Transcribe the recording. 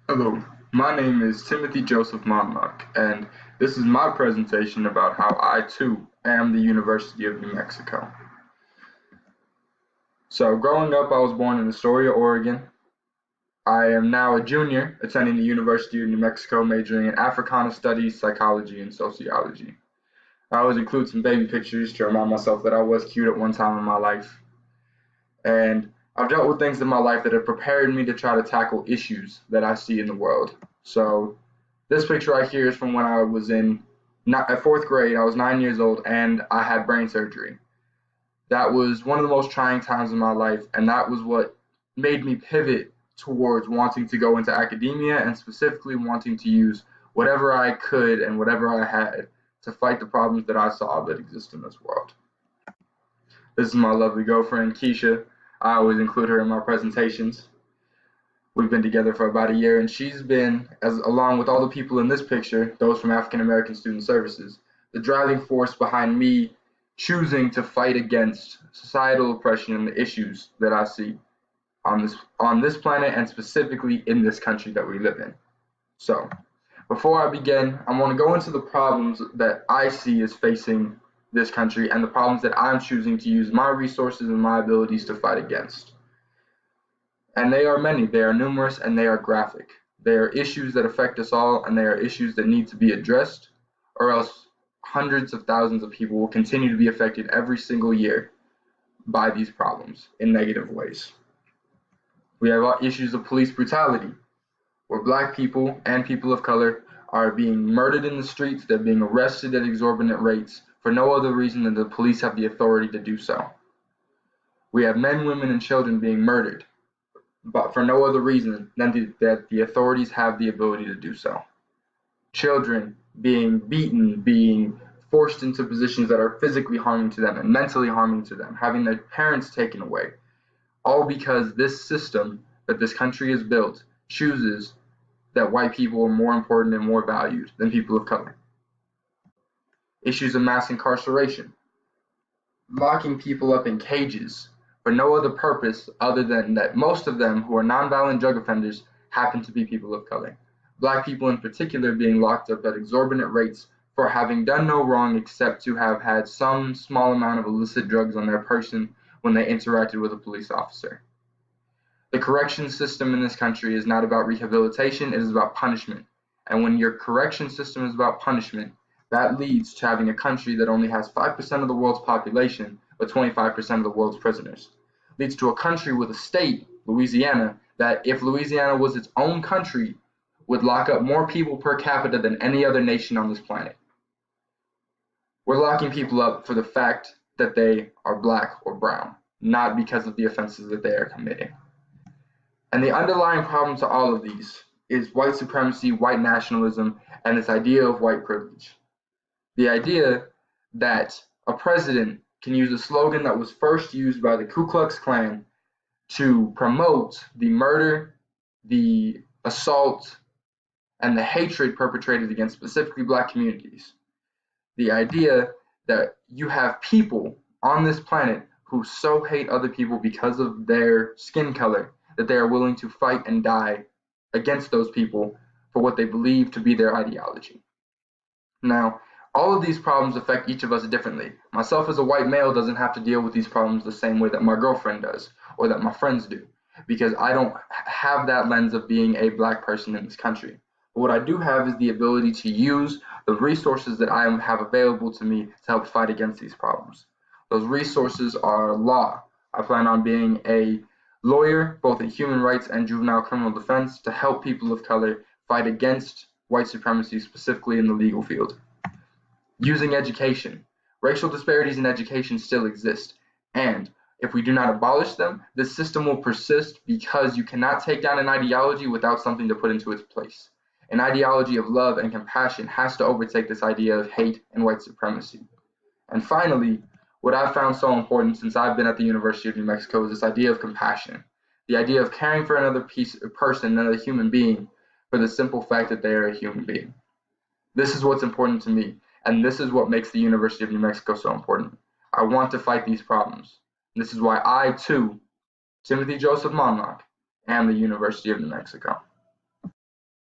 Hello, my name is Timothy Joseph Mondloch, and this is my presentation about how I too am the University of New Mexico. So, growing up, I was born in Astoria, Oregon. I am now a junior attending the University of New Mexico, majoring in Africana Studies, Psychology, and Sociology. I always include some baby pictures to remind myself that I was cute at one time in my life. And I've dealt with things in my life that have prepared me to try to tackle issues that I see in the world. So, this picture right here is from when I was in fourth grade. I was 9 years old and I had brain surgery. That was one of the most trying times in my life, and that was what made me pivot towards wanting to go into academia and specifically wanting to use whatever I could and whatever I had to fight the problems that I saw that exist in this world. This is my lovely girlfriend, Keisha. I always include her in my presentations. We've been together for about a year, and she's been, along with all the people in this picture, those from African American Student Services, the driving force behind me choosing to fight against societal oppression and the issues that I see on this planet and specifically in this country that we live in. So, before I begin, I want to go into the problems that I see as facing this country and the problems that I'm choosing to use my resources and my abilities to fight against. And they are many, they are numerous, and they are graphic. They are issues that affect us all, and they are issues that need to be addressed, or else hundreds of thousands of people will continue to be affected every single year by these problems in negative ways. We have issues of police brutality, where black people and people of color are being murdered in the streets, they're being arrested at exorbitant rates for no other reason than the police have the authority to do so. We have men, women, and children being murdered, but for no other reason than that the authorities have the ability to do so. Children being beaten, being forced into positions that are physically harming to them and mentally harming to them, having their parents taken away, all because this system that this country has built chooses that white people are more important and more valued than people of color. Issues of mass incarceration, locking people up in cages for no other purpose other than that most of them who are nonviolent drug offenders happen to be people of color. Black people in particular being locked up at exorbitant rates for having done no wrong except to have had some small amount of illicit drugs on their person when they interacted with a police officer. The correction system in this country is not about rehabilitation, it is about punishment. And when your correction system is about punishment, that leads to having a country that only has 5% of the world's population, but 25% of the world's prisoners. Leads to a country with a state, Louisiana, that if Louisiana was its own country, would lock up more people per capita than any other nation on this planet. We're locking people up for the fact that they are black or brown, not because of the offenses that they are committing. And the underlying problem to all of these is white supremacy, white nationalism, and this idea of white privilege. The idea that a president can use a slogan that was first used by the Ku Klux Klan to promote the murder, the assault, and the hatred perpetrated against specifically black communities. The idea that you have people on this planet who so hate other people because of their skin color that they are willing to fight and die against those people for what they believe to be their ideology. Now, all of these problems affect each of us differently. Myself as a white male doesn't have to deal with these problems the same way that my girlfriend does or that my friends do, because I don't have that lens of being a black person in this country. But what I do have is the ability to use the resources that I have available to me to help fight against these problems. Those resources are law. I plan on being a lawyer, both in human rights and juvenile criminal defense, to help people of color fight against white supremacy, specifically in the legal field. Using education. Racial disparities in education still exist, and if we do not abolish them, this system will persist because you cannot take down an ideology without something to put into its place. An ideology of love and compassion has to overtake this idea of hate and white supremacy. And finally, what I've found so important since I've been at the University of New Mexico is this idea of compassion. The idea of caring for another person, another human being, for the simple fact that they are a human being. This is what's important to me, and this is what makes the University of New Mexico so important. I want to fight these problems. And this is why I, too, Timothy Joseph Mondloch, am the University of New Mexico.